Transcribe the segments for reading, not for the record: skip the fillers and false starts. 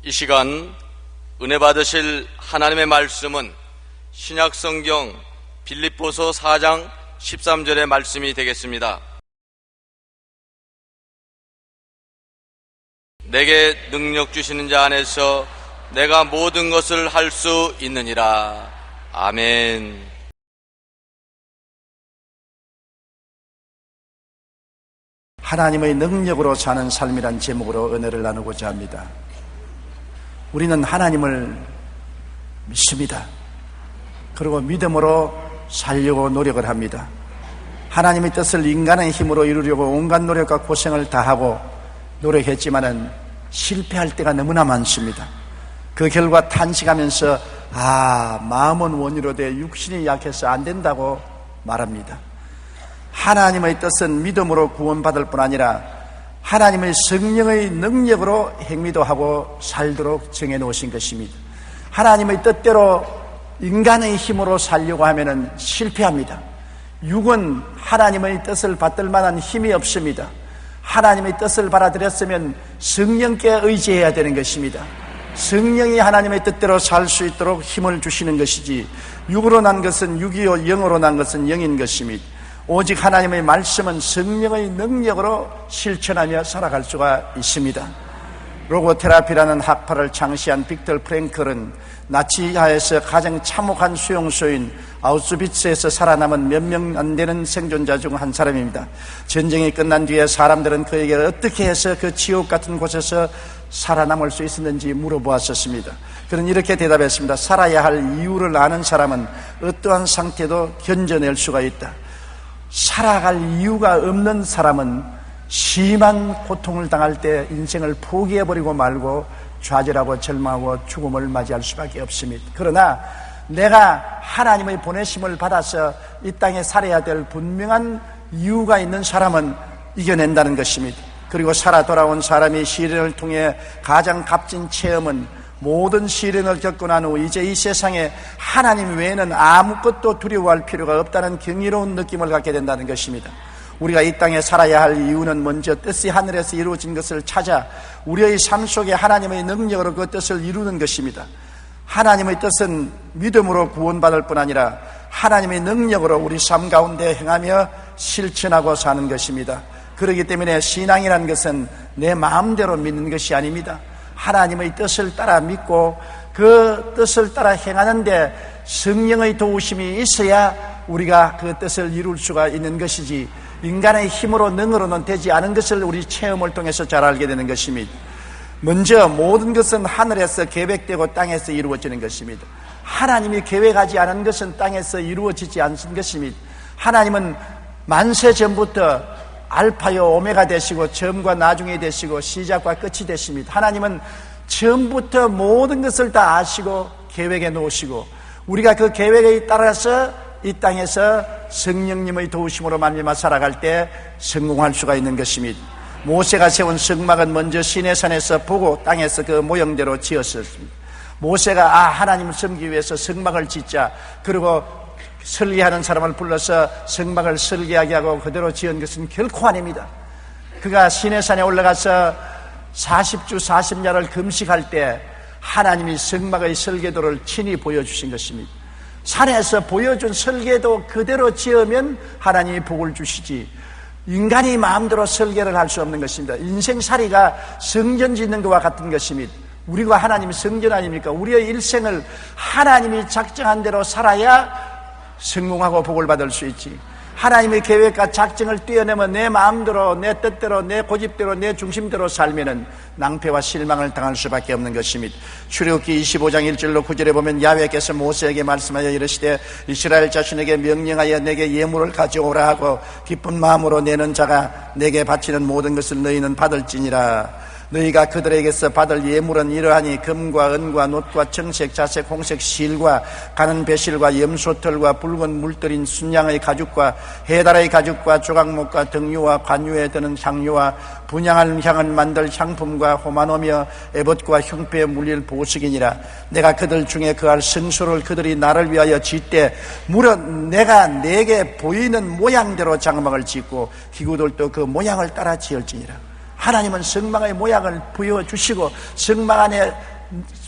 이 시간 은혜 받으실 하나님의 말씀은 신약성경 빌립보서 4장 13절의 말씀이 되겠습니다. 내게 능력 주시는 자 안에서 내가 모든 것을 할 수 있느니라. 아멘. 하나님의 능력으로 사는 삶이란 제목으로 은혜를 나누고자 합니다. 우리는 하나님을 믿습니다. 그리고 믿음으로 살려고 노력을 합니다. 하나님의 뜻을 인간의 힘으로 이루려고 온갖 노력과 고생을 다하고 노력했지만은 실패할 때가 너무나 많습니다. 그 결과 탄식하면서 마음은 원이로 돼 육신이 약해서 안 된다고 말합니다. 하나님의 뜻은 믿음으로 구원받을 뿐 아니라 하나님의 성령의 능력으로 행위도 하고 살도록 정해놓으신 것입니다. 하나님의 뜻대로 인간의 힘으로 살려고 하면 실패합니다. 육은 하나님의 뜻을 받들 만한 힘이 없습니다. 하나님의 뜻을 받아들였으면 성령께 의지해야 되는 것입니다. 성령이 하나님의 뜻대로 살 수 있도록 힘을 주시는 것이지, 육으로 난 것은 육이요 영으로 난 것은 영인 것입니다. 오직 하나님의 말씀은 성령의 능력으로 실천하며 살아갈 수가 있습니다. 로고테라피라는 학파를 창시한 빅터 프랭클은 나치하에서 가장 참혹한 수용소인 아우슈비츠에서 살아남은 몇 명 안 되는 생존자 중 한 사람입니다. 전쟁이 끝난 뒤에 사람들은 그에게 어떻게 해서 그 지옥 같은 곳에서 살아남을 수 있었는지 물어보았었습니다. 그는 이렇게 대답했습니다. 살아야 할 이유를 아는 사람은 어떠한 상태도 견뎌낼 수가 있다. 살아갈 이유가 없는 사람은 심한 고통을 당할 때 인생을 포기해버리고 말고 좌절하고 절망하고 죽음을 맞이할 수밖에 없습니다. 그러나 내가 하나님의 보내심을 받아서 이 땅에 살아야 될 분명한 이유가 있는 사람은 이겨낸다는 것입니다. 그리고 살아 돌아온 사람이 시련을 통해 가장 값진 체험은 모든 시련을 겪고 난 후 이제 이 세상에 하나님 외에는 아무것도 두려워할 필요가 없다는 경이로운 느낌을 갖게 된다는 것입니다. 우리가 이 땅에 살아야 할 이유는 먼저 뜻이 하늘에서 이루어진 것을 찾아 우리의 삶 속에 하나님의 능력으로 그 뜻을 이루는 것입니다. 하나님의 뜻은 믿음으로 구원받을 뿐 아니라 하나님의 능력으로 우리 삶 가운데 행하며 실천하고 사는 것입니다. 그렇기 때문에 신앙이라는 것은 내 마음대로 믿는 것이 아닙니다. 하나님의 뜻을 따라 믿고 그 뜻을 따라 행하는데 성령의 도우심이 있어야 우리가 그 뜻을 이룰 수가 있는 것이지, 인간의 힘으로 능으로는 되지 않은 것을 우리 체험을 통해서 잘 알게 되는 것입니다. 먼저 모든 것은 하늘에서 계획되고 땅에서 이루어지는 것입니다. 하나님이 계획하지 않은 것은 땅에서 이루어지지 않는 것입니다. 하나님은 만세 전부터 알파요 오메가 되시고 처음과 나중에 되시고 시작과 끝이 되십니다. 하나님은 처음부터 모든 것을 다 아시고 계획해 놓으시고 우리가 그 계획에 따라서 이 땅에서 성령님의 도우심으로 말미암아 살아갈 때 성공할 수가 있는 것입니다. 모세가 세운 성막은 먼저 시내산에서 보고 땅에서 그 모형대로 지었습니다. 모세가 하나님을 섬기기 위해서 성막을 짓자, 그리고 설계하는 사람을 불러서 성막을 설계하게 하고 그대로 지은 것은 결코 아닙니다. 그가 시내산에 올라가서 40주 40야를 금식할 때 하나님이 성막의 설계도를 친히 보여주신 것입니다. 산에서 보여준 설계도 그대로 지으면 하나님이 복을 주시지, 인간이 마음대로 설계를 할 수 없는 것입니다. 인생살이가 성전 짓는 것과 같은 것입니다. 우리가 하나님이 성전 아닙니까? 우리의 일생을 하나님이 작정한 대로 살아야 성공하고 복을 받을 수 있지. 하나님의 계획과 작정을 뛰어넘어 내 마음대로, 내 뜻대로, 내 고집대로, 내 중심대로 살면은 낭패와 실망을 당할 수밖에 없는 것입니다. 출애굽기 25장 1절로 9절에 보면 야훼께서 모세에게 말씀하여 이르시되 이스라엘 자손에게 명령하여 내게 예물을 가져오라 하고 기쁜 마음으로 내는 자가 내게 바치는 모든 것을 너희는 받을지니라. 너희가 그들에게서 받을 예물은 이러하니 금과 은과 놋과 청색, 자색, 홍색 실과 가는 배실과 염소털과 붉은 물들인 순양의 가죽과 해달의 가죽과 조각목과 등유와 관유에 드는 향유와 분향을 향을 만들 향품과 호마노며 에봇과 흉패에 물릴 보석이니라. 내가 그들 중에 그할 성소를 그들이 나를 위하여 짓되 무릇 내가 내게 보이는 모양대로 장막을 짓고 기구들도 그 모양을 따라 지을지니라. 하나님은 성막의 모양을 보여주시고 성막 안에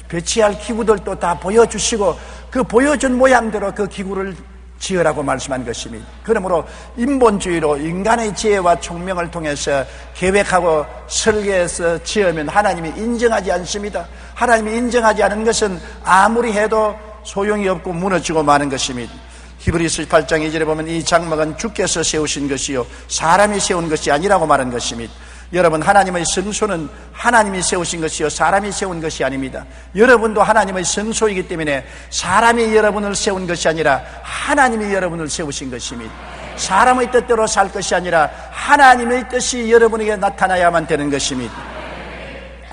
배치할 기구들도 다 보여주시고 그 보여준 모양대로 그 기구를 지으라고 말씀한 것입니다. 그러므로 인본주의로 인간의 지혜와 총명을 통해서 계획하고 설계해서 지으면 하나님이 인정하지 않습니다. 하나님이 인정하지 않은 것은 아무리 해도 소용이 없고 무너지고 마는 것입니다. 히브리서 8장 2절에 보면 이 장막은 주께서 세우신 것이요 사람이 세운 것이 아니라고 말한 것입니다. 여러분, 하나님의 성소는 하나님이 세우신 것이요 사람이 세운 것이 아닙니다. 여러분도 하나님의 성소이기 때문에 사람이 여러분을 세운 것이 아니라 하나님이 여러분을 세우신 것입니다. 사람의 뜻대로 살 것이 아니라 하나님의 뜻이 여러분에게 나타나야만 되는 것입니다.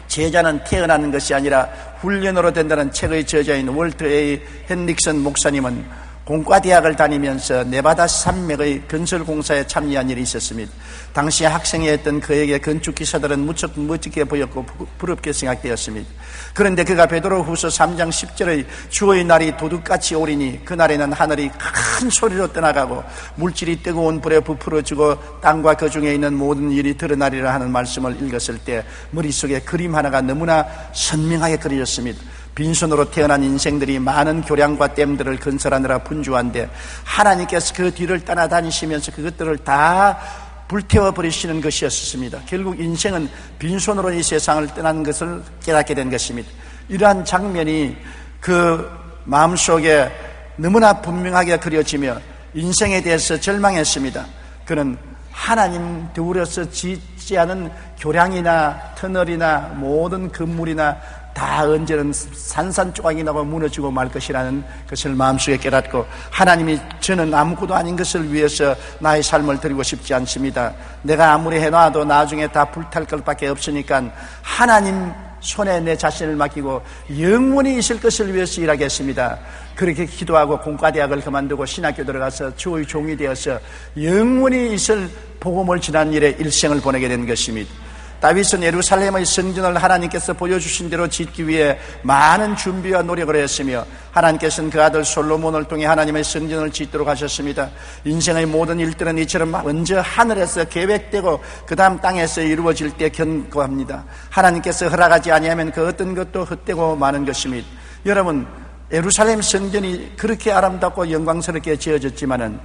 제자는 태어나는 것이 아니라 훈련으로 된다는 책의 저자인 월터 A. 헨릭슨 목사님은 공과대학을 다니면서 네바다 산맥의 건설 공사에 참여한 일이 있었습니다. 당시 학생이었던 그에게 건축 기사들은 무척 멋지게 보였고 부럽게 생각되었습니다. 그런데 그가 베드로후서 3장 10절의 주의 날이 도둑같이 오리니 그날에는 하늘이 큰 소리로 떠나가고 물질이 뜨거운 불에 부풀어지고 땅과 그 중에 있는 모든 일이 드러나리라 하는 말씀을 읽었을 때 머릿속에 그림 하나가 너무나 선명하게 그려졌습니다. 빈손으로 태어난 인생들이 많은 교량과 댐들을 건설하느라 분주한데 하나님께서 그 뒤를 따라다니시면서 그것들을 다 불태워버리시는 것이었습니다. 결국 인생은 빈손으로 이 세상을 떠나는 것을 깨닫게 된 것입니다. 이러한 장면이 그 마음속에 너무나 분명하게 그려지며 인생에 대해서 절망했습니다. 그는 하나님 더불어서 짓지 않은 교량이나 터널이나 모든 건물이나 다 언제는 산산조각이 나고 무너지고 말 것이라는 것을 마음속에 깨닫고 하나님이 저는 아무것도 아닌 것을 위해서 나의 삶을 드리고 싶지 않습니다. 내가 아무리 해놔도 나중에 다 불탈 것밖에 없으니까 하나님 손에 내 자신을 맡기고 영원히 있을 것을 위해서 일하겠습니다. 그렇게 기도하고 공과대학을 그만두고 신학교 들어가서 주의 종이 되어서 영원히 있을 복음을 전하는 일에 일생을 보내게 된 것입니다. 다윗은 예루살렘의 성전을 하나님께서 보여주신 대로 짓기 위해 많은 준비와 노력을 했으며 하나님께서는 그 아들 솔로몬을 통해 하나님의 성전을 짓도록 하셨습니다. 인생의 모든 일들은 이처럼 먼저 하늘에서 계획되고 그 다음 땅에서 이루어질 때 견고합니다. 하나님께서 허락하지 아니하면 그 어떤 것도 헛되고 마는 것입니다. 여러분, 예루살렘 성전이 그렇게 아름답고 영광스럽게 지어졌지만은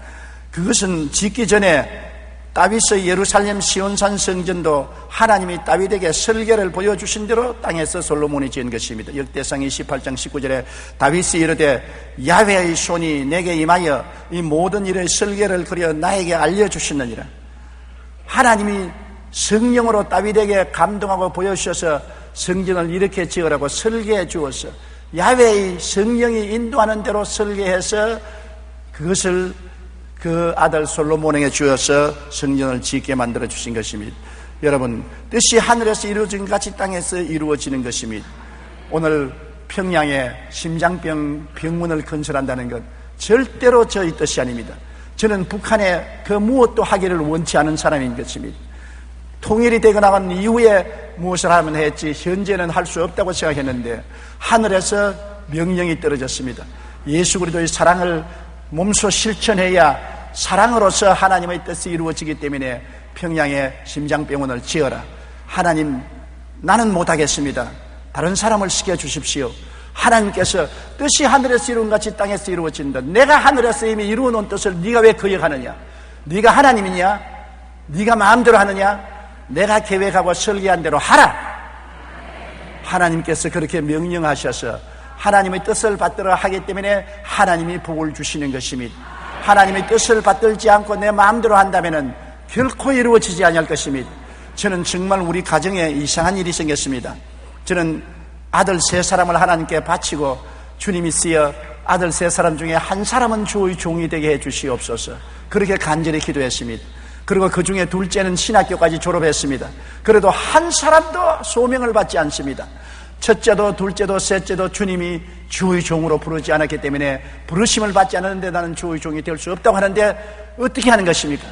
그것은 짓기 전에 다윗의 예루살렘 시온산 성전도 하나님이 다윗에게 설계를 보여주신 대로 땅에서 솔로몬이 지은 것입니다. 역대상 28장 19절에 다윗이 이르되 야훼의 손이 내게 임하여 이 모든 일의 설계를 그려 나에게 알려주시느니라. 하나님이 성령으로 다윗에게 감동하고 보여주셔서 성전을 이렇게 지으라고 설계해 주어서 야훼의 성령이 인도하는 대로 설계해서 그것을 그 아들 솔로몬에게 주어서 성전을 짓게 만들어 주신 것입니다. 여러분, 뜻이 하늘에서 이루어진 것 같이 땅에서 이루어지는 것입니다. 오늘 평양에 심장병 병원을 건설한다는 것 절대로 저희 뜻이 아닙니다. 저는 북한에 그 무엇도 하기를 원치 않은 사람인 것입니다. 통일이 되고 나간 이후에 무엇을 하면 했지 현재는 할 수 없다고 생각했는데 하늘에서 명령이 떨어졌습니다. 예수 그리스도의 사랑을 몸소 실천해야 사랑으로서 하나님의 뜻이 이루어지기 때문에 평양에 심장병원을 지어라. 하나님, 나는 못하겠습니다. 다른 사람을 시켜주십시오. 하나님께서 뜻이 하늘에서 이루어진 같이 땅에서 이루어진다. 내가 하늘에서 이미 이루어놓은 뜻을 네가 왜 거역하느냐? 네가 하나님이냐? 네가 마음대로 하느냐? 내가 계획하고 설계한 대로 하라. 하나님께서 그렇게 명령하셔서 하나님의 뜻을 받들어 하기 때문에 하나님이 복을 주시는 것입니다. 하나님의 뜻을 받들지 않고 내 마음대로 한다면 결코 이루어지지 않을 것입니다. 저는 정말 우리 가정에 이상한 일이 생겼습니다. 저는 아들 3사람을 하나님께 바치고 주님이 쓰여 아들 3사람 중에 한 사람은 주의 종이 되게 해 주시옵소서. 그렇게 간절히 기도했습니다. 그리고 그 중에 둘째는 신학교까지 졸업했습니다. 그래도 한 사람도 소명을 받지 않습니다. 첫째도 둘째도 셋째도 주님이 주의 종으로 부르지 않았기 때문에 부르심을 받지 않았는데 나는 주의 종이 될 수 없다고 하는데 어떻게 하는 것입니까?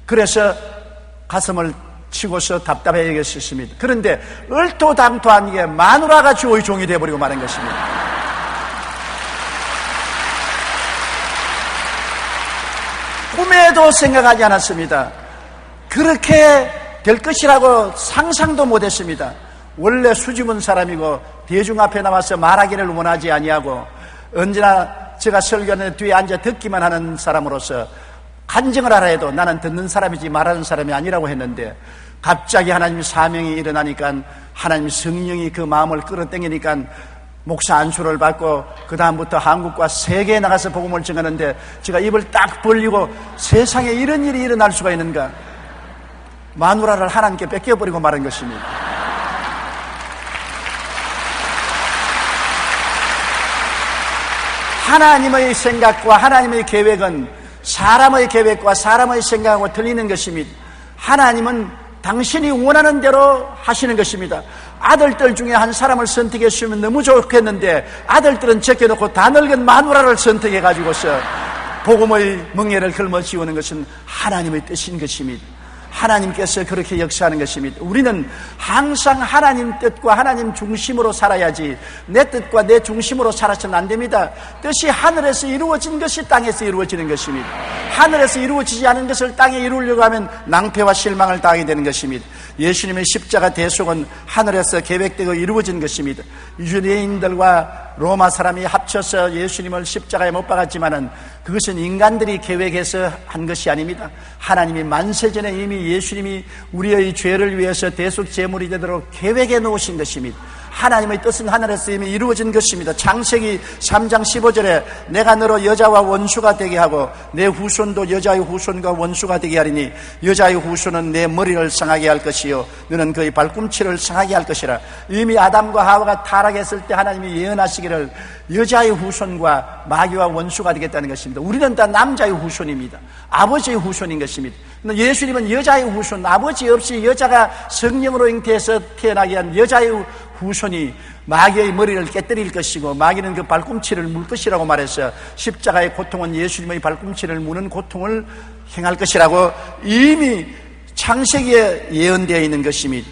그래서 가슴을 치고서 답답해 여겼습니다. 그런데 얼토당토한 게 마누라가 주의 종이 되어버리고 마는 것입니다. 꿈에도 생각하지 않았습니다. 그렇게 될 것이라고 상상도 못했습니다. 원래 수줍은 사람이고 대중 앞에 나와서 말하기를 원하지 아니하고 언제나 제가 설교하는 뒤에 앉아 듣기만 하는 사람으로서 간증을 하라 해도 나는 듣는 사람이지 말하는 사람이 아니라고 했는데 갑자기 하나님의 사명이 일어나니까 하나님의 성령이 그 마음을 끌어당기니까 목사 안수를 받고 그 다음부터 한국과 세계에 나가서 복음을 전하는데 제가 입을 딱 벌리고 세상에 이런 일이 일어날 수가 있는가, 마누라를 하나님께 뺏겨버리고 말한 것입니다. 하나님의 생각과 하나님의 계획은 사람의 계획과 사람의 생각하고 틀리는 것입니다. 하나님은 당신이 원하는 대로 하시는 것입니다. 아들들 중에 한 사람을 선택해 주시면 너무 좋겠는데 아들들은 제껴놓고 다 늙은 마누라를 선택해 가지고서 복음의 멍에를 걸머씌우는 것은 하나님의 뜻인 것입니다. 하나님께서 그렇게 역사하는 것입니다. 우리는 항상 하나님 뜻과 하나님 중심으로 살아야지 내 뜻과 내 중심으로 살아서는 안 됩니다. 뜻이 하늘에서 이루어진 것이 땅에서 이루어지는 것입니다. 하늘에서 이루어지지 않은 것을 땅에 이루려고 하면 낭패와 실망을 당하게 되는 것입니다. 예수님의 십자가 대속은 하늘에서 계획되고 이루어진 것입니다. 유대인들과 로마 사람이 합쳐서 예수님을 십자가에 못 박았지만은 그것은 인간들이 계획해서 한 것이 아닙니다. 하나님이 만세전에 이미 예수님이 우리의 죄를 위해서 대속 제물이 되도록 계획해 놓으신 것입니다. 하나님의 뜻은 하늘에서 이미 이루어진 것입니다. 창세기 3장 15절에 내가 너로 여자와 원수가 되게 하고 내 후손도 여자의 후손과 원수가 되게 하리니 여자의 후손은 내 머리를 상하게 할 것이요 너는 그의 발꿈치를 상하게 할 것이라. 이미 아담과 하와가 타락했을 때 하나님이 예언하시기를 여자의 후손과 마귀와 원수가 되겠다는 것입니다. 우리는 다 남자의 후손입니다. 아버지의 후손인 것입니다. 예수님은 여자의 후손, 아버지 없이 여자가 성령으로 잉태해서 태어나게 한 여자의 후손이 마귀의 머리를 깨뜨릴 것이고 마귀는 그 발꿈치를 물 것이라고 말해서 십자가의 고통은 예수님의 발꿈치를 무는 고통을 행할 것이라고 이미 창세기에 예언되어 있는 것입니다.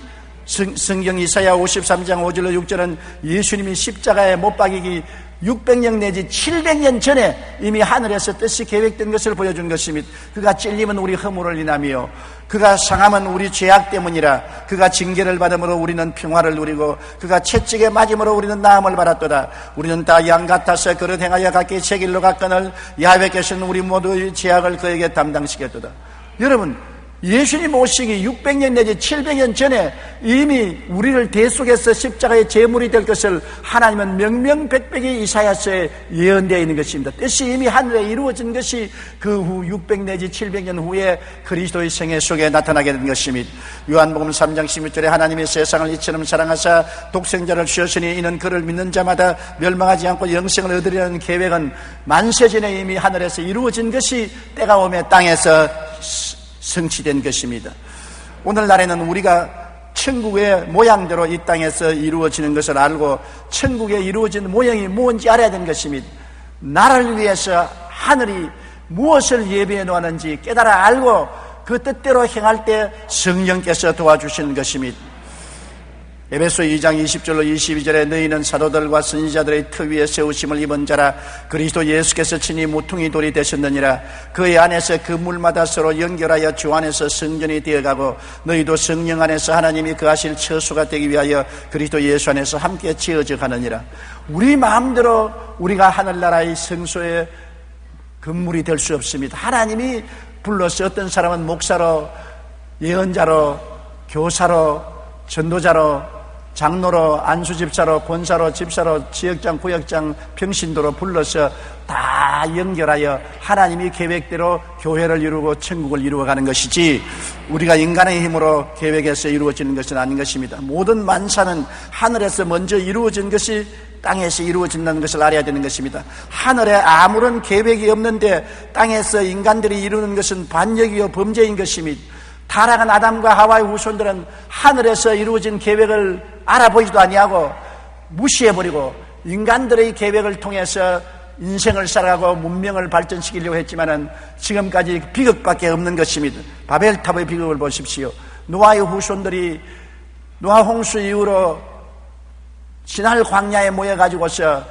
성경 이사야 53장 5절로 6절은 예수님이 십자가에 못 박이기 600년 내지 700년 전에 이미 하늘에서 뜻이 계획된 것을 보여준 것입니다. 그가 찔림은 우리 허물을 인하며 그가 상함은 우리 죄악 때문이라. 그가 징계를 받음으로 우리는 평화를 누리고 그가 채찍에 맞음으로 우리는 나음을 받았도다. 우리는 다 양 같아서 그릇 행하여 각기 제 길로 갔거늘 야훼께서는 우리 모두의 죄악을 그에게 담당시켰도다. 여러분, 예수님 오시기 600년 내지 700년 전에 이미 우리를 대속해서 십자가의 제물이 될 것을 하나님은 명명백백이 이사야서에 예언되어 있는 것입니다. 뜻이 이미 하늘에 이루어진 것이 그 후 600 내지 700년 후에 그리스도의 생애 속에 나타나게 된 것입니다. 요한복음 3장 16절에 하나님이 세상을 이처럼 사랑하사 독생자를 주셨으니 이는 그를 믿는 자마다 멸망하지 않고 영생을 얻으려는 계획은 만세전에 이미 하늘에서 이루어진 것이 때가 오매 땅에서 성취된 것입니다. 오늘날에는 우리가 천국의 모양대로 이 땅에서 이루어지는 것을 알고 천국에 이루어진 모양이 뭔지 알아야 되는 것입니다. 나를 위해서 하늘이 무엇을 예비해 놓았는지 깨달아 알고 그 뜻대로 행할 때 성령께서 도와주시는 것입니다. 에베소 2장 20절로 22절에 너희는 사도들과 선지자들의 터 위에 세우심을 입은 자라. 그리스도 예수께서 친히 모퉁이 돌이 되셨느니라. 그의 안에서 그 물마다 서로 연결하여 주 안에서 성전이 되어가고 너희도 성령 안에서 하나님이 거하실 처소가 되기 위하여 그리스도 예수 안에서 함께 지어져 가느니라. 우리 마음대로 우리가 하늘나라의 성소의 건물이 될 수 없습니다. 하나님이 불러서 어떤 사람은 목사로, 예언자로, 교사로, 전도자로, 장로로, 안수집사로, 권사로, 집사로, 지역장, 구역장, 평신도로 불러서 다 연결하여 하나님이 계획대로 교회를 이루고 천국을 이루어가는 것이지 우리가 인간의 힘으로 계획해서 이루어지는 것은 아닌 것입니다. 모든 만사는 하늘에서 먼저 이루어진 것이 땅에서 이루어진다는 것을 알아야 되는 것입니다. 하늘에 아무런 계획이 없는데 땅에서 인간들이 이루는 것은 반역이요 범죄인 것입니다. 타락한 아담과 하와의 후손들은 하늘에서 이루어진 계획을 알아보지도 아니하고 무시해버리고 인간들의 계획을 통해서 인생을 살아가고 문명을 발전시키려고 했지만은 지금까지 비극밖에 없는 것입니다. 바벨탑의 비극을 보십시오. 노아의 후손들이 노아 홍수 이후로 신할 광야에 모여가지고서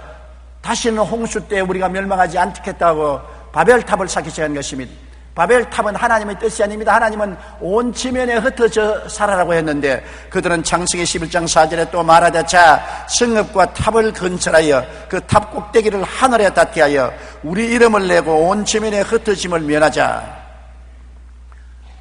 다시는 홍수 때 우리가 멸망하지 않겠다고 바벨탑을 쌓기 시작한 것입니다. 바벨탑은 하나님의 뜻이 아닙니다. 하나님은 온 지면에 흩어져 살아라고 했는데 그들은 창세기 11장 4절에 또 말하되 자 성읍과 탑을 건설하여 그 탑 꼭대기를 하늘에 닿게 하여 우리 이름을 내고 온 지면에 흩어짐을 면하자.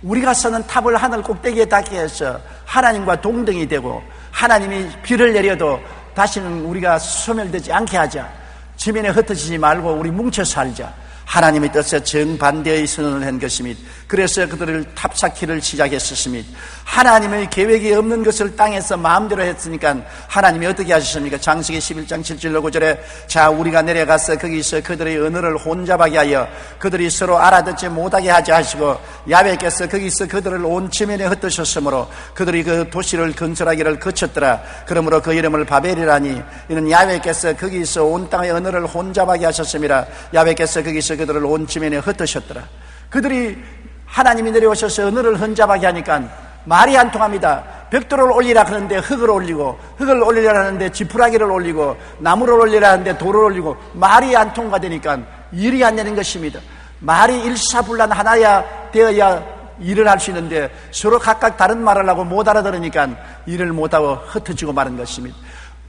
우리가 쓰는 탑을 하늘 꼭대기에 닿게 해서 하나님과 동등이 되고 하나님이 비를 내려도 다시는 우리가 소멸되지 않게 하자. 지면에 흩어지지 말고 우리 뭉쳐 살자. 하나님의 뜻에 정반대의 선언을 한 것입니다. 그래서 그들을 탑쌓기를 시작했었습니다. 하나님의 계획이 없는 것을 땅에서 마음대로 했으니까 하나님이 어떻게 하셨습니까? 창세기 11장 7절로 9절에 자 우리가 내려가서 거기서 그들의 언어를 혼잡하게 하여 그들이 서로 알아듣지 못하게 하지 하시고 야훼께서 거기서 그들을 온 지면에 흩으셨으므로 그들이 그 도시를 건설하기를 거쳤더라. 그러므로 그 이름을 바벨이라니 이는 야훼께서 거기서 온 땅의 언어를 혼잡하게 하셨음이라. 야훼께서 거기서 그들을 온 지면에 흩으셨더라. 그들이 하나님이 내려오셔서 언어를 혼잡하게 하니까 말이 안 통합니다. 벽돌을 올리라 그러는데 흙을 올리고 흙을 올리라 하는데 지푸라기를 올리고 나무를 올리라 하는데 돌을 올리고 말이 안 통과되니까 일이 안 되는 것입니다. 말이 일사불란 하나야 되어야 일을 할 수 있는데 서로 각각 다른 말을 하고 못 알아들으니까 일을 못하고 흩어지고 마는 것입니다.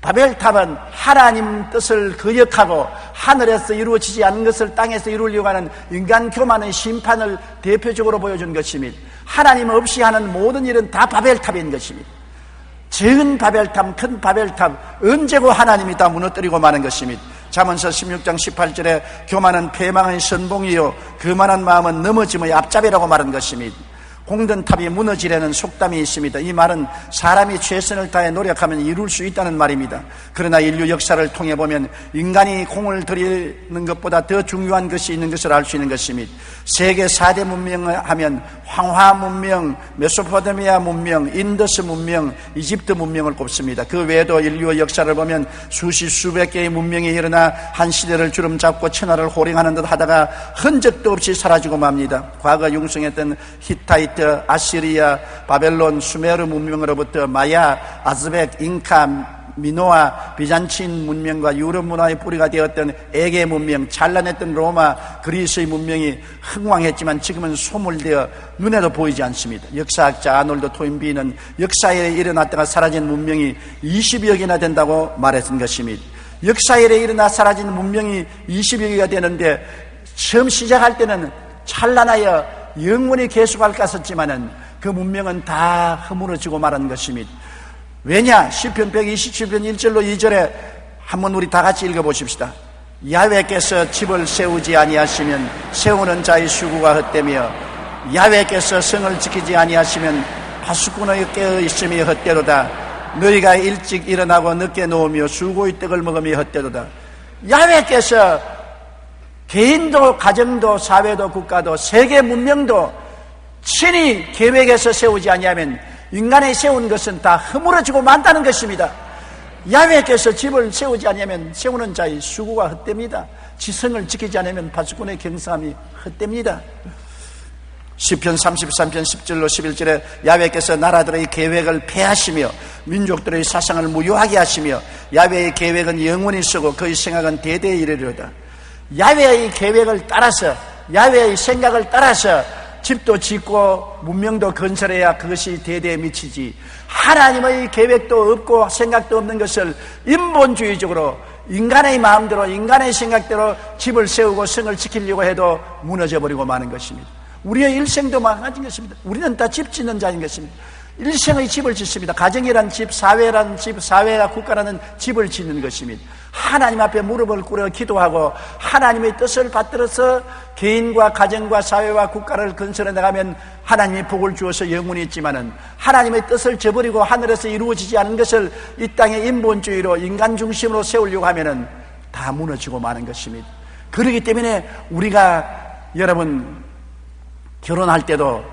바벨탑은 하나님 뜻을 거역하고 하늘에서 이루어지지 않은 것을 땅에서 이루려고 하는 인간 교만의 심판을 대표적으로 보여준 것입니다. 하나님 없이 하는 모든 일은 다 바벨탑인 것입니다. 적은 바벨탑, 큰 바벨탑, 언제고 하나님이 다 무너뜨리고 마는 것입니다. 잠언서 16장 18절에 교만은 패망의 선봉이요 그만한 마음은 넘어짐의 앞잡이라고 말한 것입니다. 공든 탑이 무너지려는 속담이 있습니다. 이 말은 사람이 최선을 다해 노력하면 이룰 수 있다는 말입니다. 그러나 인류 역사를 통해 보면 인간이 공을 들이는 것보다 더 중요한 것이 있는 것을 알 수 있는 것입니다. 세계 4대 문명을 하면 황화 문명, 메소포타미아 문명, 인더스 문명, 이집트 문명을 꼽습니다. 그 외에도 인류의 역사를 보면 수백 개의 문명이 일어나 한 시대를 주름잡고 천하를 호령하는 듯 하다가 흔적도 없이 사라지고 맙니다. 과거 융성했던 히타이트, 아시리아, 바벨론, 수메르 문명으로부터 마야, 아즈벡, 잉카, 미노아, 비잔틴 문명과 유럽 문화의 뿌리가 되었던 에게 문명, 찬란했던 로마, 그리스의 문명이 흥왕했지만 지금은 소멸되어 눈에도 보이지 않습니다. 역사학자 아놀드 토인비는 역사에 일어났다가 사라진 문명이 20여 개나 된다고 말했던 것입니다. 역사에 일어나 사라진 문명이 20여 개가 되는데 처음 시작할 때는 찬란하여 영원히 계속할 것 같았지만은 그 문명은 다 허물어지고 말한 것입니다. 왜냐? 시편 127편 1절로 2절에 한번 우리 다 같이 읽어보십시다. 야훼께서 집을 세우지 아니하시면 세우는 자의 수고가 헛되며 야훼께서 성을 지키지 아니하시면 파수꾼의 깨어 있음이 헛되도다. 너희가 일찍 일어나고 늦게 누우며 술고의 떡을 먹음이 헛되도다. 야훼께서 개인도 가정도 사회도 국가도 세계 문명도 친히 계획해서 세우지 아니하면 인간이 세운 것은 다 허물어지고 만다는 것입니다. 야훼께서 집을 세우지 아니하면 세우는 자의 수고가 헛됩니다. 지성을 지키지 않으면 파수꾼의 경사함이 헛됩니다. 시편 33편 10절로 11절에 야훼께서 나라들의 계획을 폐하시며 민족들의 사상을 무효하게 하시며 야훼의 계획은 영원히 쓰고 그의 생각은 대대에 이르리로다. 야훼의 계획을 따라서 야훼의 생각을 따라서 집도 짓고 문명도 건설해야 그것이 대대에 미치지 하나님의 계획도 없고 생각도 없는 것을 인본주의적으로 인간의 마음대로 인간의 생각대로 집을 세우고 성을 지키려고 해도 무너져버리고 마는 것입니다. 우리의 일생도 망가진 것입니다. 우리는 다 집 짓는 자인 것입니다. 일생의 집을 짓습니다. 가정이란 집, 사회란 집, 사회와 국가라는 집을 짓는 것입니다. 하나님 앞에 무릎을 꿇어 기도하고 하나님의 뜻을 받들어서 개인과 가정과 사회와 국가를 건설해 나가면 하나님이 복을 주어서 영원히 있지만은 하나님의 뜻을 저버리고 하늘에서 이루어지지 않은 것을 이 땅의 인본주의로 인간 중심으로 세우려고 하면은 다 무너지고 마는 것입니다. 그렇기 때문에 우리가 여러분 결혼할 때도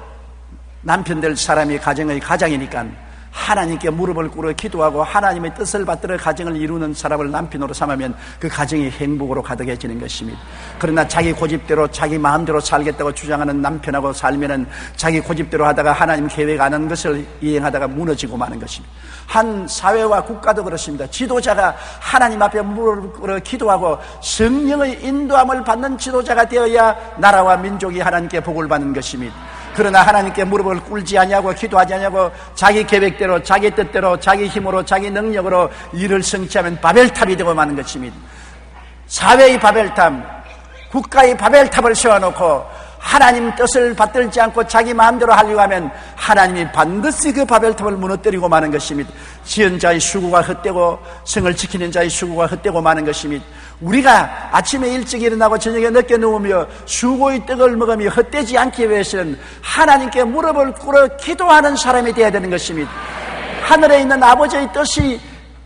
남편 될 사람이 가정의 가장이니까 하나님께 무릎을 꿇어 기도하고 하나님의 뜻을 받들어 가정을 이루는 사람을 남편으로 삼으면 그 가정이 행복으로 가득해지는 것입니다. 그러나 자기 고집대로 자기 마음대로 살겠다고 주장하는 남편하고 살면은 자기 고집대로 하다가 하나님 계획 안 한 것을 이행하다가 무너지고 마는 것입니다. 한 사회와 국가도 그렇습니다. 지도자가 하나님 앞에 무릎을 꿇어 기도하고 성령의 인도함을 받는 지도자가 되어야 나라와 민족이 하나님께 복을 받는 것입니다. 그러나 하나님께 무릎을 꿇지 아니하고 기도하지 아니하고 자기 계획대로 자기 뜻대로 자기 힘으로 자기 능력으로 일을 성취하면 바벨탑이 되고 마는 것입니다. 사회의 바벨탑, 국가의 바벨탑을 세워놓고 하나님 뜻을 받들지 않고 자기 마음대로 하려고 하면 하나님이 반드시 그 바벨탑을 무너뜨리고 마는 것입니다. 지은 자의 수고가 헛되고 성을 지키는 자의 수고가 헛되고 마는 것입니다. 우리가 아침에 일찍 일어나고 저녁에 늦게 누우며 수고의 떡을 먹으며 헛되지 않기 위해서는 하나님께 무릎을 꿇어 기도하는 사람이 되어야 되는 것입니다. 하늘에 있는 아버지의 뜻이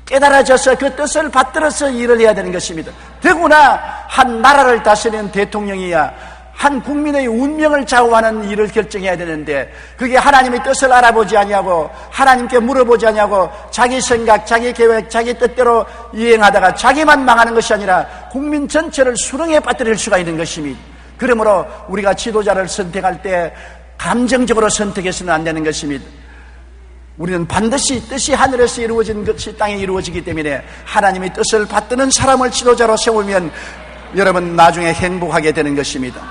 깨달아져서 그 뜻을 받들어서 일을 해야 되는 것입니다. 더구나 한 나라를 다스리는 대통령이야 한 국민의 운명을 좌우하는 일을 결정해야 되는데 그게 하나님의 뜻을 알아보지 아니하고 하나님께 물어보지 아니하고 자기 생각, 자기 계획, 자기 뜻대로 이행하다가 자기만 망하는 것이 아니라 국민 전체를 수렁에 빠뜨릴 수가 있는 것입니다. 그러므로 우리가 지도자를 선택할 때 감정적으로 선택해서는 안 되는 것입니다. 우리는 반드시 뜻이 하늘에서 이루어진 것이 땅에 이루어지기 때문에 하나님의 뜻을 받드는 사람을 지도자로 세우면 여러분 나중에 행복하게 되는 것입니다.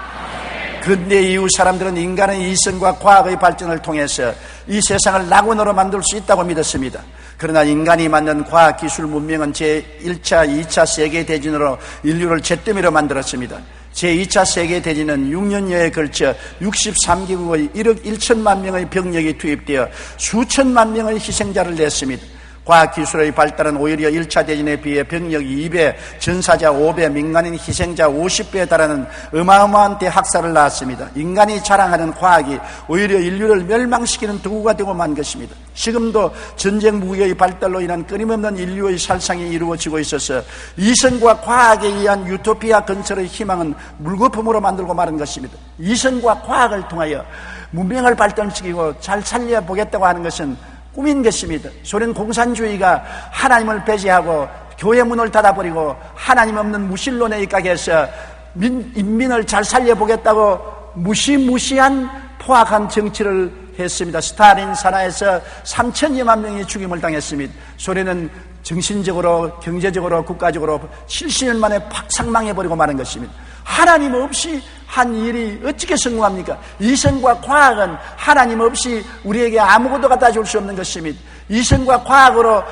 근대 이후 사람들은 인간의 이성과 과학의 발전을 통해서 이 세상을 낙원으로 만들 수 있다고 믿었습니다. 그러나 인간이 만든 과학기술 문명은 제1차, 2차 세계대전으로 인류를 잿더미로 만들었습니다. 제2차 세계대전은 6년여에 걸쳐 63개국의 1억 1천만 명의 병력이 투입되어 수천만 명의 희생자를 냈습니다. 과학기술의 발달은 오히려 1차 대전에 비해 병력 2배, 전사자 5배, 민간인 희생자 50배에 달하는 어마어마한 대학살을 낳았습니다. 인간이 자랑하는 과학이 오히려 인류를 멸망시키는 도구가 되고 만 것입니다. 지금도 전쟁 무기의 발달로 인한 끊임없는 인류의 살상이 이루어지고 있어서 이성과 과학에 의한 유토피아 건설의 희망은 물거품으로 만들고 마는 것입니다. 이성과 과학을 통하여 문명을 발전시키고 잘 살려보겠다고 하는 것은 꿈인 것입니다. 소련 공산주의가 하나님을 배제하고 교회 문을 닫아버리고 하나님 없는 무신론에 입각해서 인민을 잘 살려보겠다고 무시무시한 포악한 정치를 했습니다. 스탈린 산하에서 3천여만 명이 죽임을 당했습니다. 소련은 정신적으로 경제적으로 국가적으로 70년 만에 팍 상망해버리고 마는 것입니다. 하나님 없이 한 일이 어떻게 성공합니까? 이성과 과학은 하나님 없이 우리에게 아무것도 갖다 줄 수 없는 것입니다. 이성과 과학으로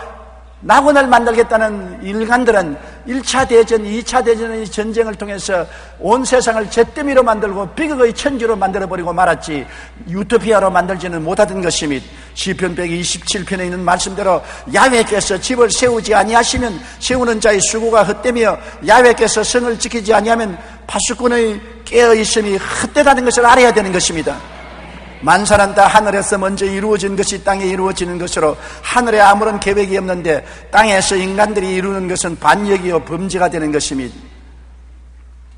낙원을 만들겠다는 인간들은 1차 대전, 2차 대전의 전쟁을 통해서 온 세상을 잿더미로 만들고 비극의 천지로 만들어버리고 말았지 유토피아로 만들지는 못하던 것입니다. 시편 127편에 있는 말씀대로 야훼께서 집을 세우지 아니하시면 세우는 자의 수고가 헛되며 야훼께서 성을 지키지 아니하면 파수꾼의 깨어있음이 헛되다는 것을 알아야 되는 것입니다. 만사는 다 하늘에서 먼저 이루어진 것이 땅에 이루어지는 것으로 하늘에 아무런 계획이 없는데 땅에서 인간들이 이루는 것은 반역이요 범죄가 되는 것입니다.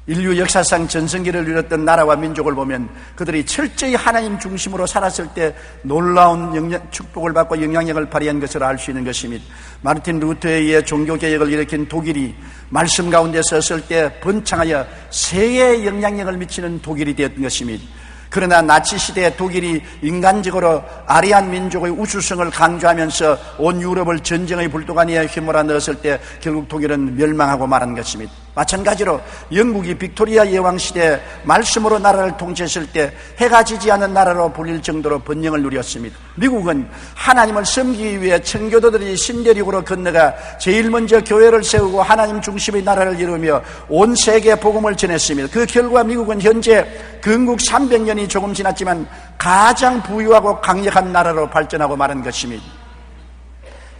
인류 역사상 전성기를 누렸던 나라와 민족을 보면 그들이 철저히 하나님 중심으로 살았을 때 놀라운 축복을 받고 영향력을 발휘한 것을 알 수 있는 것입니다. 마르틴 루터에 의해 종교개혁을 일으킨 독일이 말씀 가운데 섰을 때 번창하여 세계에 영향력을 미치는 독일이 되었던 것입니다. 그러나 나치 시대의 독일이 인간적으로 아리안 민족의 우수성을 강조하면서 온 유럽을 전쟁의 불도가니에 휘몰아 넣었을 때 결국 독일은 멸망하고 말한 것입니다. 마찬가지로 영국이 빅토리아 여왕 시대에 말씀으로 나라를 통치했을 때 해가 지지 않은 나라로 불릴 정도로 번영을 누렸습니다. 미국은 하나님을 섬기기 위해 청교도들이 신대륙으로 건너가 제일 먼저 교회를 세우고 하나님 중심의 나라를 이루며 온 세계에 복음을 전했습니다. 그 결과 미국은 현재 건국 300년이 조금 지났지만 가장 부유하고 강력한 나라로 발전하고 마는 것입니다.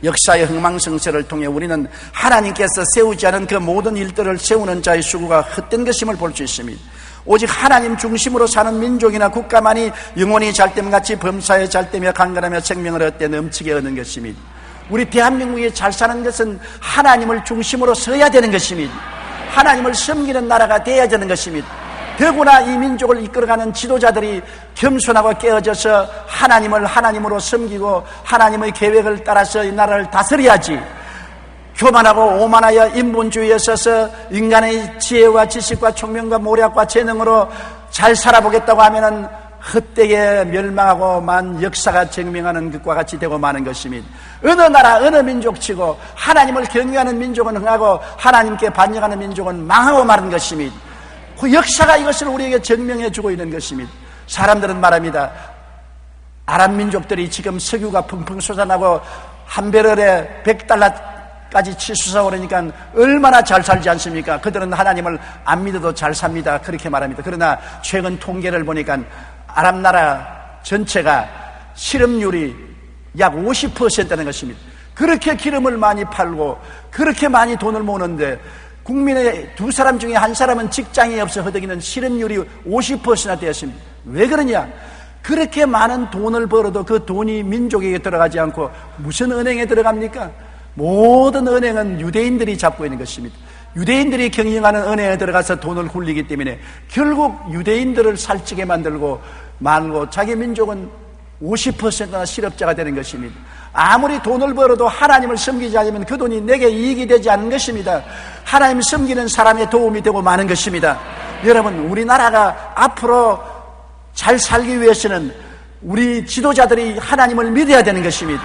역사의 흥망성쇠를 통해 우리는 하나님께서 세우지 않은 그 모든 일들을 세우는 자의 수고가 헛된 것임을 볼 수 있습니다. 오직 하나님 중심으로 사는 민족이나 국가만이 영혼이 잘됨같이 범사에 잘되며 강건하며 생명을 얻되 넘치게 얻는 것입니다. 우리 대한민국이 잘 사는 것은 하나님을 중심으로 서야 되는 것입니다. 하나님을 섬기는 나라가 되어야 되는 것입니다. 더구나 이 민족을 이끌어가는 지도자들이 겸손하고 깨어져서 하나님을 하나님으로 섬기고 하나님의 계획을 따라서 이 나라를 다스려야지, 교만하고 오만하여 인본주의에 서서 인간의 지혜와 지식과 총명과 모략과 재능으로 잘 살아보겠다고 하면은 헛되게 멸망하고 만 역사가 증명하는 것과 같이 되고 마는 것입니다. 어느 나라 어느 민족치고 하나님을 경외하는 민족은 흥하고 하나님께 반역하는 민족은 망하고 마는 것입니다. 그 역사가 이것을 우리에게 증명해 주고 있는 것입니다. 사람들은 말합니다. 아랍 민족들이 지금 석유가 펑펑 솟아나고 한 배럴에 $100까지 치솟아 오르니까 얼마나 잘 살지 않습니까? 그들은 하나님을 안 믿어도 잘 삽니다. 그렇게 말합니다. 그러나 최근 통계를 보니까 아랍 나라 전체가 실업률이 약 50%라는 것입니다. 그렇게 기름을 많이 팔고 그렇게 많이 돈을 모으는데 국민의 두 사람 중에 한 사람은 직장이 없어 허덕이는 실업률이 50%나 되었습니다. 왜 그러냐? 그렇게 많은 돈을 벌어도 그 돈이 민족에게 들어가지 않고 무슨 은행에 들어갑니까? 모든 은행은 유대인들이 잡고 있는 것입니다. 유대인들이 경영하는 은행에 들어가서 돈을 굴리기 때문에 결국 유대인들을 살찌게 만들고 말고 자기 민족은 50%나 실업자가 되는 것입니다. 아무리 돈을 벌어도 하나님을 섬기지 않으면 그 돈이 내게 이익이 되지 않는 것입니다. 하나님 섬기는 사람의 도움이 되고 마는 것입니다. 여러분, 우리나라가 앞으로 잘 살기 위해서는 우리 지도자들이 하나님을 믿어야 되는 것입니다.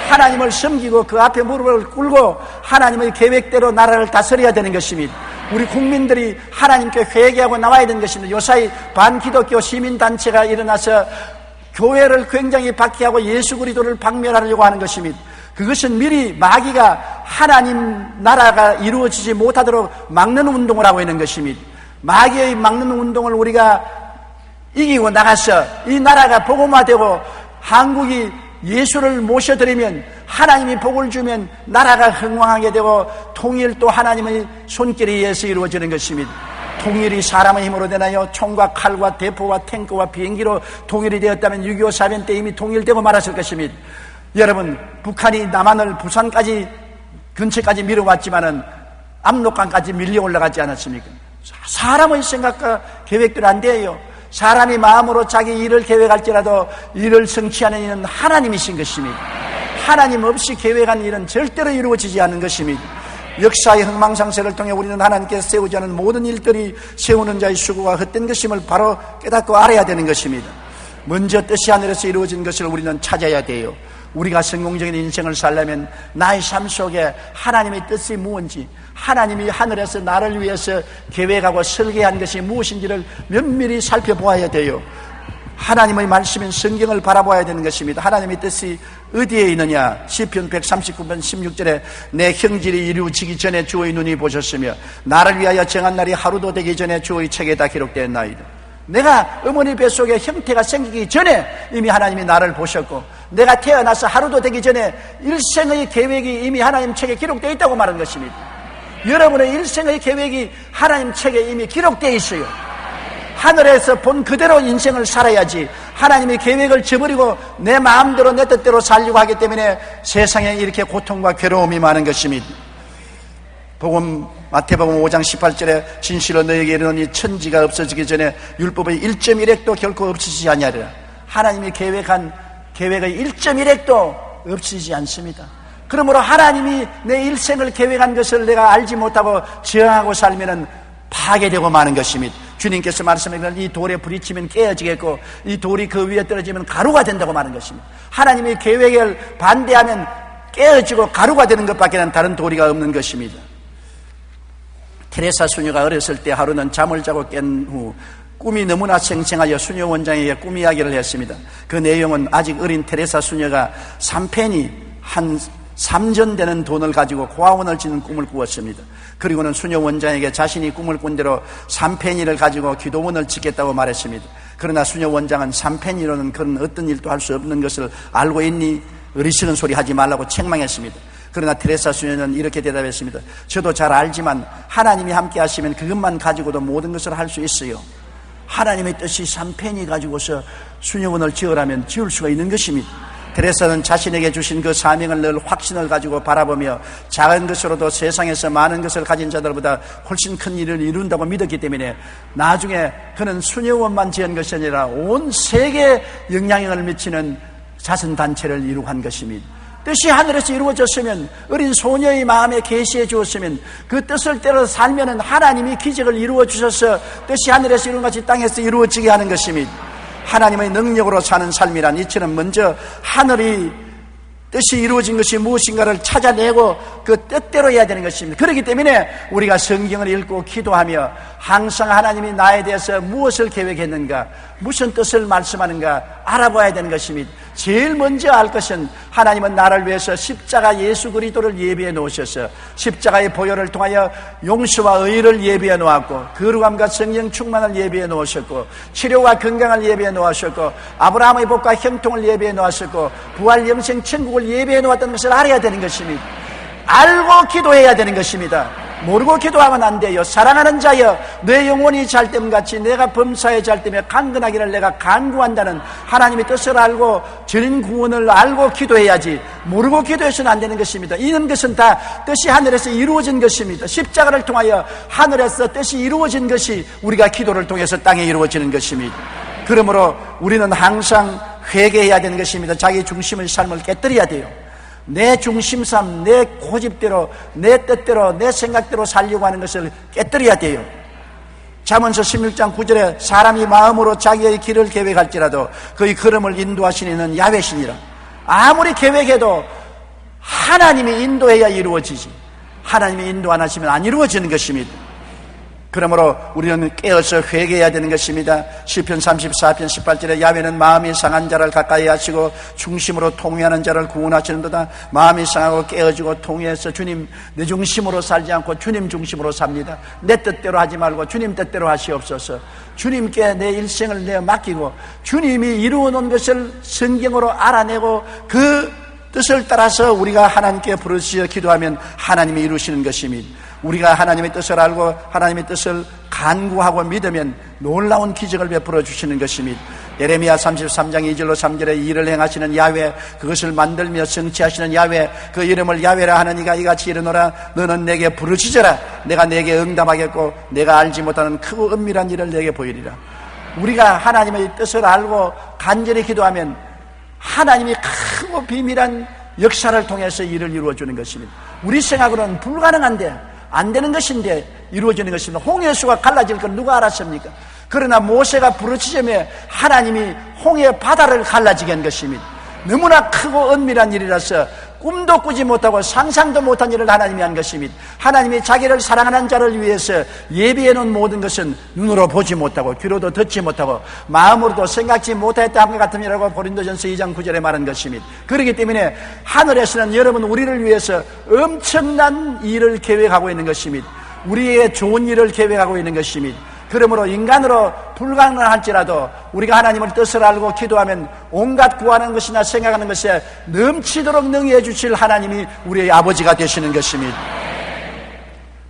하나님을 섬기고 그 앞에 무릎을 꿇고 하나님의 계획대로 나라를 다스려야 되는 것입니다. 우리 국민들이 하나님께 회개하고 나와야 되는 것입니다. 요사이 반기독교 시민단체가 일어나서 교회를 굉장히 박해하고 예수 그리스도를 박멸하려고 하는 것입니다. 그것은 미리 마귀가 하나님 나라가 이루어지지 못하도록 막는 운동을 하고 있는 것입니다. 마귀의 막는 운동을 우리가 이기고 나가서 이 나라가 복음화되고 한국이 예수를 모셔드리면 하나님이 복을 주면 나라가 흥왕하게 되고 통일도 하나님의 손길에 의해서 이루어지는 것입니다. 통일이 사람의 힘으로 되나요? 총과 칼과 대포와 탱크와 비행기로 통일이 되었다면 6.25 사변 때 이미 통일되고 말았을 것입니다. 여러분, 북한이 남한을 부산까지 근처까지 밀어왔지만은 압록강까지 밀려 올라가지 않았습니까? 사람의 생각과 계획대로 안 돼요. 사람이 마음으로 자기 일을 계획할지라도 일을 성취하는 일은 하나님이신 것입니다. 하나님 없이 계획한 일은 절대로 이루어지지 않는 것입니다. 역사의 흥망상세를 통해 우리는 하나님께서 세우지 않은 모든 일들이 세우는 자의 수고가 헛된 것임을 바로 깨닫고 알아야 되는 것입니다. 먼저 뜻이 하늘에서 이루어진 것을 우리는 찾아야 돼요. 우리가 성공적인 인생을 살려면 나의 삶 속에 하나님의 뜻이 무엇인지, 하나님이 하늘에서 나를 위해서 계획하고 설계한 것이 무엇인지를 면밀히 살펴보아야 돼요. 하나님의 말씀인 성경을 바라봐야 되는 것입니다. 하나님의 뜻이 어디에 있느냐? 시편 139편 16절에 내 형질이 이루어지기 전에 주의 눈이 보셨으며 나를 위하여 정한 날이 하루도 되기 전에 주의 책에 다 기록되었나이다. 내가 어머니 뱃속에 형태가 생기기 전에 이미 하나님이 나를 보셨고, 내가 태어나서 하루도 되기 전에 일생의 계획이 이미 하나님 책에 기록되어 있다고 말하는 것입니다. 여러분의 일생의 계획이 하나님 책에 이미 기록되어 있어요. 하늘에서 본 그대로 인생을 살아야지 하나님의 계획을 저버리고 내 마음대로 내 뜻대로 살려고 하기 때문에 세상에 이렇게 고통과 괴로움이 많은 것입니다. 마태복음 5장 18절에 진실로 너에게 이르노니 천지가 없어지기 전에 율법의 1.1획도 결코 없어지지 아니하리라. 하나님이 계획한 계획의 1.1획도 없어지지 않습니다. 그러므로 하나님이 내 일생을 계획한 것을 내가 알지 못하고 저항하고 살면은 파괴되고 마는 것입니다. 주님께서 말씀하시면 이 돌에 부딪히면 깨어지겠고 이 돌이 그 위에 떨어지면 가루가 된다고 말하는 것입니다. 하나님의 계획을 반대하면 깨어지고 가루가 되는 것밖에는 다른 도리가 없는 것입니다. 테레사 수녀가 어렸을 때 하루는 잠을 자고 깬 후 꿈이 너무나 생생하여 수녀 원장에게 꿈 이야기를 했습니다. 그 내용은 아직 어린 테레사 수녀가 3페니 한 3전 되는 돈을 가지고 고아원을 짓는 꿈을 꾸었습니다. 그리고는 수녀 원장에게 자신이 꿈을 꾼 대로 3페니를 가지고 기도원을 짓겠다고 말했습니다. 그러나 수녀 원장은 3페니로는 그런 어떤 일도 할 수 없는 것을 알고 있니? 어리석은 소리 하지 말라고 책망했습니다. 그러나 테레사 수녀는 이렇게 대답했습니다. 저도 잘 알지만 하나님이 함께 하시면 그것만 가지고도 모든 것을 할 수 있어요. 하나님의 뜻이 3페니 가지고서 수녀원을 지으라면 지을 수가 있는 것입니다. 테레사는 자신에게 주신 그 사명을 늘 확신을 가지고 바라보며 작은 것으로도 세상에서 많은 것을 가진 자들보다 훨씬 큰 일을 이룬다고 믿었기 때문에 나중에 그는 수녀원만 지은 것이 아니라 온 세계에 영향력을 미치는 자선단체를 이루고 한 것입니다. 뜻이 하늘에서 이루어졌으면, 어린 소녀의 마음에 계시해 주었으면, 그 뜻을 따라 살면은 하나님이 기적을 이루어 주셔서 뜻이 하늘에서 이룬 것이 땅에서 이루어지게 하는 것입니다. 하나님의 능력으로 사는 삶이란 이처럼 먼저 하늘이 뜻이 이루어진 것이 무엇인가를 찾아내고 그 뜻대로 해야 되는 것입니다. 그렇기 때문에 우리가 성경을 읽고 기도하며 항상 하나님이 나에 대해서 무엇을 계획했는가, 무슨 뜻을 말씀하는가 알아봐야 되는 것입니다. 제일 먼저 알 것은 하나님은 나를 위해서 십자가 예수 그리스도를 예비해 놓으셔서 십자가의 보혈을 통하여 용서와 의를 예비해 놓았고, 거룩함과 성령 충만을 예비해 놓으셨고, 치료와 건강을 예비해 놓으셨고, 아브라함의 복과 형통을 예비해 놓으셨고, 부활 영생 천국을 예비해 놓았다는 것을 알아야 되는 것입니다. 알고 기도해야 되는 것입니다. 모르고 기도하면 안 돼요. 사랑하는 자여, 내 영혼이 잘됨같이 내가 범사에 잘됨에 강건하기를 내가 간구한다는 하나님의 뜻을 알고 전 구원을 알고 기도해야지, 모르고 기도해서는 안 되는 것입니다. 이런 것은 다 뜻이 하늘에서 이루어진 것입니다. 십자가를 통하여 하늘에서 뜻이 이루어진 것이 우리가 기도를 통해서 땅에 이루어지는 것입니다. 그러므로 우리는 항상 회개해야 되는 것입니다. 자기 중심의 삶을 깨뜨려야 돼요. 내 중심삼, 내 고집대로, 내 뜻대로, 내 생각대로 살려고 하는 것을 깨뜨려야 돼요. 잠언서 16장 9절에 사람이 마음으로 자기의 길을 계획할지라도 그의 걸음을 인도하시는 이는 야훼시니라. 아무리 계획해도 하나님이 인도해야 이루어지지, 하나님이 인도 안 하시면 안 이루어지는 것입니다. 그러므로 우리는 깨어서 회개해야 되는 것입니다. 시편 34편 18절에 야훼는 마음이 상한 자를 가까이 하시고 중심으로 통회하는 자를 구원하시는도다. 마음이 상하고 깨어지고 통회해서 주님 내 중심으로 살지 않고 주님 중심으로 삽니다. 내 뜻대로 하지 말고 주님 뜻대로 하시옵소서. 주님께 내 일생을 내어 맡기고 주님이 이루어 놓은 것을 성경으로 알아내고 그 뜻을 따라서 우리가 하나님께 부르짖어 기도하면 하나님이 이루시는 것입니다. 우리가 하나님의 뜻을 알고 하나님의 뜻을 간구하고 믿으면 놀라운 기적을 베풀어 주시는 것입니다. 예레미야 33장 2절로 3절에 일을 행하시는 야훼, 그것을 만들며 성취하시는 야훼, 그 이름을 야훼라 하는 이가 이같이 이르노라. 너는 내게 부르짖어라. 내가 내게 응답하겠고 내가 알지 못하는 크고 은밀한 일을 내게 보이리라. 우리가 하나님의 뜻을 알고 간절히 기도하면 하나님이 크고 비밀한 역사를 통해서 일을 이루어주는 것입니다. 우리 생각으로는 불가능한데, 안 되는 것인데 이루어지는 것입니다. 홍해수가 갈라질 건 누가 알았습니까? 그러나 모세가 부르짖으며 하나님이 홍해 바다를 갈라지게 한 것입니다. 너무나 크고 은밀한 일이라서 꿈도 꾸지 못하고 상상도 못한 일을 하나님이 한 것입니다. 하나님이 자기를 사랑하는 자를 위해서 예비해 놓은 모든 것은 눈으로 보지 못하고 귀로도 듣지 못하고 마음으로도 생각지 못했다 함과 같음이라고 고린도전서 2장 9절에 말한 것입니다. 그렇기 때문에 하늘에서는 여러분 우리를 위해서 엄청난 일을 계획하고 있는 것입니다. 우리의 좋은 일을 계획하고 있는 것입니다. 그러므로 인간으로 불가능할지라도 우리가 하나님의 뜻을 알고 기도하면 온갖 구하는 것이나 생각하는 것에 넘치도록 능히해 주실 하나님이 우리의 아버지가 되시는 것입니다.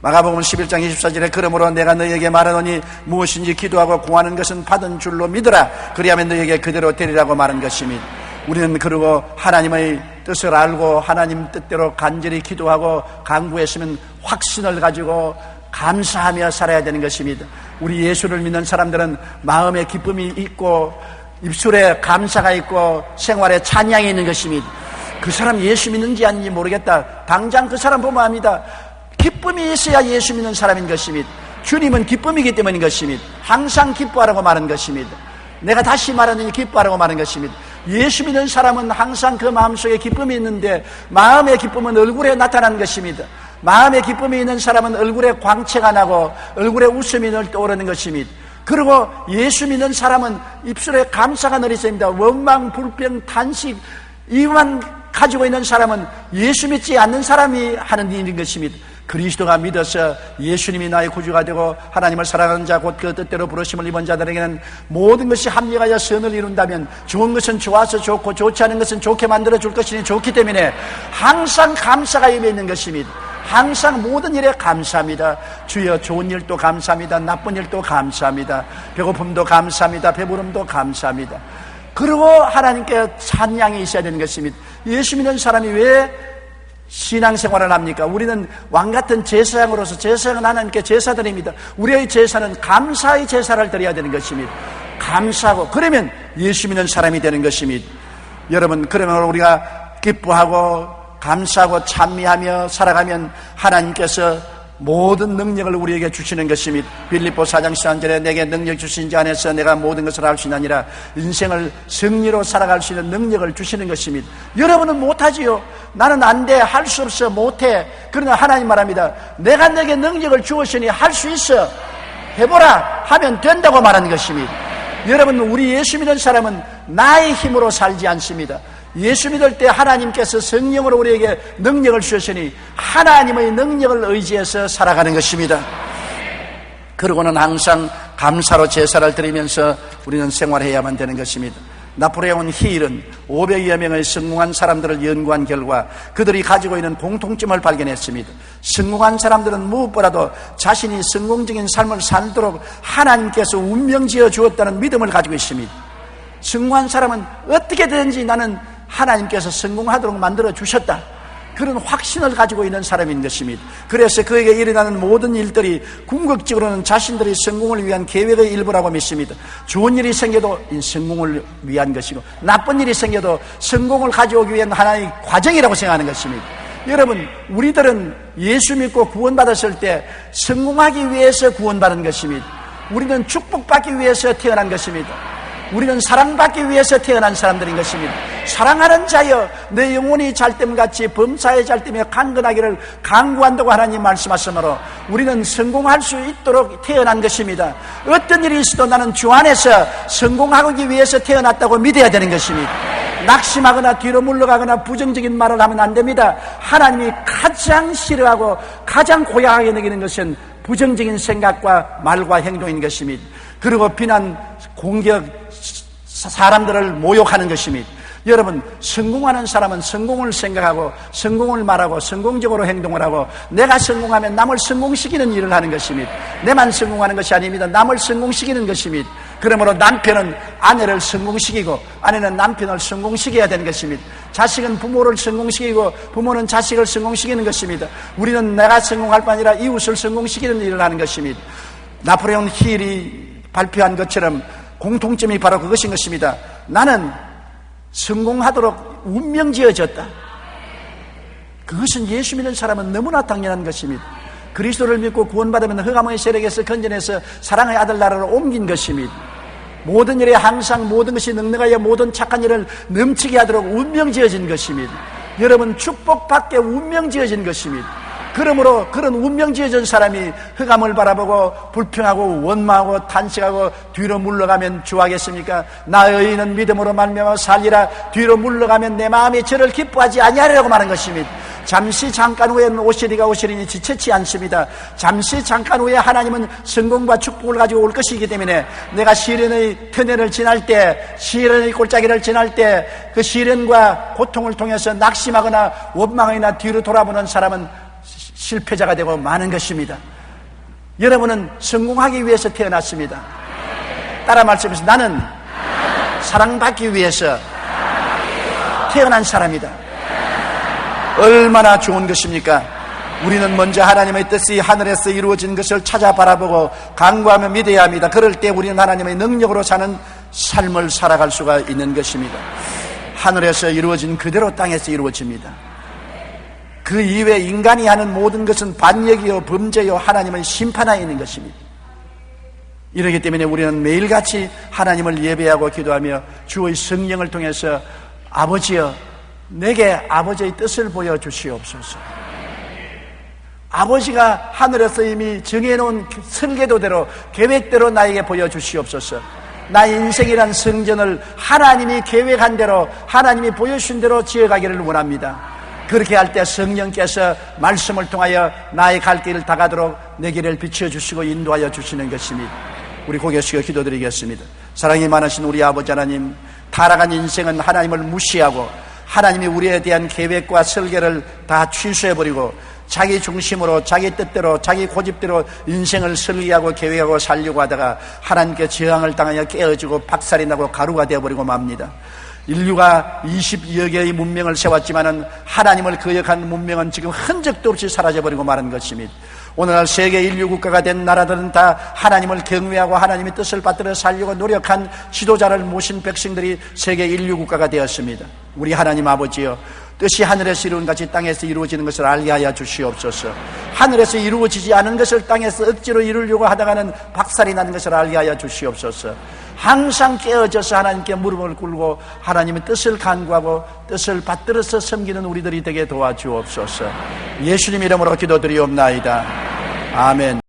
마가복음 11장 24절에 그러므로 내가 너희에게 말하노니 무엇인지 기도하고 구하는 것은 받은 줄로 믿으라. 그리하면 너희에게 그대로 되리라고 말한 것입니다. 우리는 그러고 하나님의 뜻을 알고 하나님 뜻대로 간절히 기도하고 간구했으면 확신을 가지고 감사하며 살아야 되는 것입니다. 우리 예수를 믿는 사람들은 마음에 기쁨이 있고 입술에 감사가 있고 생활에 찬양이 있는 것입니다. 그 사람 예수 믿는지 아닌지 모르겠다. 당장 그 사람 보면 압니다. 기쁨이 있어야 예수 믿는 사람인 것입니다. 주님은 기쁨이기 때문인 것입니다. 항상 기뻐하라고 말한 것입니다. 내가 다시 말하느니 기뻐하라고 말한 것입니다. 예수 믿는 사람은 항상 그 마음속에 기쁨이 있는데 마음의 기쁨은 얼굴에 나타나는 것입니다. 마음의 기쁨이 있는 사람은 얼굴에 광채가 나고 얼굴에 웃음이 늘 떠오르는 것입니다. 그리고 예수 믿는 사람은 입술에 감사가 늘 있습니다. 원망, 불평, 탄식 이만 가지고 있는 사람은 예수 믿지 않는 사람이 하는 일인 것입니다. 그리스도가 믿어서 예수님이 나의 구주가 되고 하나님을 사랑하는 자 곧 그 뜻대로 부르심을 입은 자들에게는 모든 것이 합력하여 선을 이룬다면 좋은 것은 좋아서 좋고 좋지 않은 것은 좋게 만들어 줄 것이니 좋기 때문에 항상 감사가 임해 있는 것입니다. 항상 모든 일에 감사합니다. 주여 좋은 일도 감사합니다. 나쁜 일도 감사합니다. 배고픔도 감사합니다. 배부름도 감사합니다. 그리고 하나님께 찬양이 있어야 되는 것입니다. 예수 믿는 사람이 왜 신앙생활을 합니까? 우리는 왕같은 제사장으로서 제사장은 하나님께 제사드립니다. 우리의 제사는 감사의 제사를 드려야 되는 것입니다. 감사하고 그러면 예수 믿는 사람이 되는 것입니다. 여러분, 그러면 우리가 기뻐하고 감사하고 찬미하며 살아가면 하나님께서 모든 능력을 우리에게 주시는 것입니다. 빌립보 4장 13절에 내게 능력 주신 자 안에서 내가 모든 것을 할 수 있느니라. 인생을 승리로 살아갈 수 있는 능력을 주시는 것입니다. 여러분은 못하지요. 나는 안 돼, 할 수 없어, 못해. 그러나 하나님 말합니다. 내가 내게 능력을 주었으니 할 수 있어, 해보라 하면 된다고 말하는 것입니다. 여러분, 우리 예수 믿는 사람은 나의 힘으로 살지 않습니다. 예수 믿을 때 하나님께서 성령으로 우리에게 능력을 주셨으니 하나님의 능력을 의지해서 살아가는 것입니다. 그러고는 항상 감사로 제사를 드리면서 우리는 생활해야만 되는 것입니다. 나폴레옹 힐은 500여 명의 성공한 사람들을 연구한 결과 그들이 가지고 있는 공통점을 발견했습니다. 성공한 사람들은 무엇보다도 자신이 성공적인 삶을 살도록 하나님께서 운명 지어 주었다는 믿음을 가지고 있습니다. 성공한 사람은 어떻게든지 나는 하나님께서 성공하도록 만들어 주셨다, 그런 확신을 가지고 있는 사람인 것입니다. 그래서 그에게 일어나는 모든 일들이 궁극적으로는 자신들의 성공을 위한 계획의 일부라고 믿습니다. 좋은 일이 생겨도 성공을 위한 것이고 나쁜 일이 생겨도 성공을 가져오기 위한 하나의 과정이라고 생각하는 것입니다. 여러분, 우리들은 예수 믿고 구원받았을 때 성공하기 위해서 구원받은 것입니다. 우리는 축복받기 위해서 태어난 것입니다. 우리는 사랑받기 위해서 태어난 사람들인 것입니다. 사랑하는 자여 내 영혼이 잘됨같이 범사에 잘됨에 강건하기를 간구한다고 하나님 말씀하시므로 우리는 성공할 수 있도록 태어난 것입니다. 어떤 일이 있어도 나는 주 안에서 성공하기 위해서 태어났다고 믿어야 되는 것입니다. 낙심하거나 뒤로 물러가거나 부정적인 말을 하면 안 됩니다. 하나님이 가장 싫어하고 가장 고약하게 여기는 것은 부정적인 생각과 말과 행동인 것입니다. 그리고 비난, 공격, 사람들을 모욕하는 것입니다. 여러분, 성공하는 사람은 성공을 생각하고 성공을 말하고 성공적으로 행동을 하고 내가 성공하면 남을 성공시키는 일을 하는 것입니다. 내만 성공하는 것이 아닙니다. 남을 성공시키는 것입니다. 그러므로 남편은 아내를 성공시키고 아내는 남편을 성공시켜야 되는 것입니다. 자식은 부모를 성공시키고 부모는 자식을 성공시키는 것입니다. 우리는 내가 성공할 뿐 아니라 이웃을 성공시키는 일을 하는 것입니다. 나폴레옹 힐이 발표한 것처럼 공통점이 바로 그것인 것입니다. 나는 성공하도록 운명 지어졌다. 그것은 예수 믿는 사람은 너무나 당연한 것입니다. 그리스도를 믿고 구원받으면 흑암의 세력에서 건져내서 사랑의 아들 나라로 옮긴 것입니다. 모든 일에 항상 모든 것이 넉넉하여 모든 착한 일을 넘치게 하도록 운명 지어진 것입니다. 여러분, 축복받게 운명 지어진 것입니다. 그러므로 그런 운명 지어진 사람이 흑암을 바라보고 불평하고 원망하고 탄식하고 뒤로 물러가면 주하겠습니까? 나의 의인은 믿음으로 말미암아 살리라. 뒤로 물러가면 내 마음이 저를 기뻐하지 아니하리라고 말한 것입니다. 잠시 잠깐 후에는 오시리가 오시리니 지체치 않습니다. 잠시 잠깐 후에 하나님은 성공과 축복을 가지고 올 것이기 때문에 내가 시련의 터널을 지날 때, 시련의 골짜기를 지날 때 그 시련과 고통을 통해서 낙심하거나 원망하거나 뒤로 돌아보는 사람은 실패자가 되고 마는 것입니다. 여러분은 성공하기 위해서 태어났습니다. 따라 말씀하세요. 나는 사랑받기 위해서 태어난 사람이다. 얼마나 좋은 것입니까? 우리는 먼저 하나님의 뜻이 하늘에서 이루어진 것을 찾아 바라보고 간구하며 믿어야 합니다. 그럴 때 우리는 하나님의 능력으로 사는 삶을 살아갈 수가 있는 것입니다. 하늘에서 이루어진 그대로 땅에서 이루어집니다. 그 이외에 인간이 하는 모든 것은 반역이요 범죄요 하나님의 심판하에 있는 것입니다. 이렇기 때문에 우리는 매일같이 하나님을 예배하고 기도하며 주의 성령을 통해서 아버지여 내게 아버지의 뜻을 보여주시옵소서. 아버지가 하늘에서 이미 정해놓은 설계도대로 계획대로 나에게 보여주시옵소서. 나의 인생이란 성전을 하나님이 계획한 대로 하나님이 보여주신 대로 지어가기를 원합니다. 그렇게 할 때 성령께서 말씀을 통하여 나의 갈 길을 다가도록 내 길을 비춰주시고 인도하여 주시는 것입니다. 우리 고개 숙여 기도드리겠습니다. 사랑이 많으신 우리 아버지 하나님, 타락한 인생은 하나님을 무시하고 하나님이 우리에 대한 계획과 설계를 다 취소해버리고 자기 중심으로 자기 뜻대로 자기 고집대로 인생을 설계하고 계획하고 살려고 하다가 하나님께 저항을 당하여 깨어지고 박살이 나고 가루가 되어버리고 맙니다. 인류가 22여 개의 문명을 세웠지만은 하나님을 거역한 문명은 지금 흔적도 없이 사라져버리고 마는 것입니다. 오늘날 세계 인류 국가가 된 나라들은 다 하나님을 경외하고 하나님의 뜻을 받들어 살려고 노력한 지도자를 모신 백성들이 세계 인류 국가가 되었습니다. 우리 하나님 아버지여, 뜻이 하늘에서 이루어진 같이 땅에서 이루어지는 것을 알게 하여 주시옵소서. 하늘에서 이루어지지 않은 것을 땅에서 억지로 이루려고 하다가는 박살이 나는 것을 알게 하여 주시옵소서. 항상 깨어져서 하나님께 무릎을 꿇고 하나님의 뜻을 간구하고 뜻을 받들어서 섬기는 우리들이 되게 도와주옵소서. 예수님 이름으로 기도드리옵나이다. 아멘.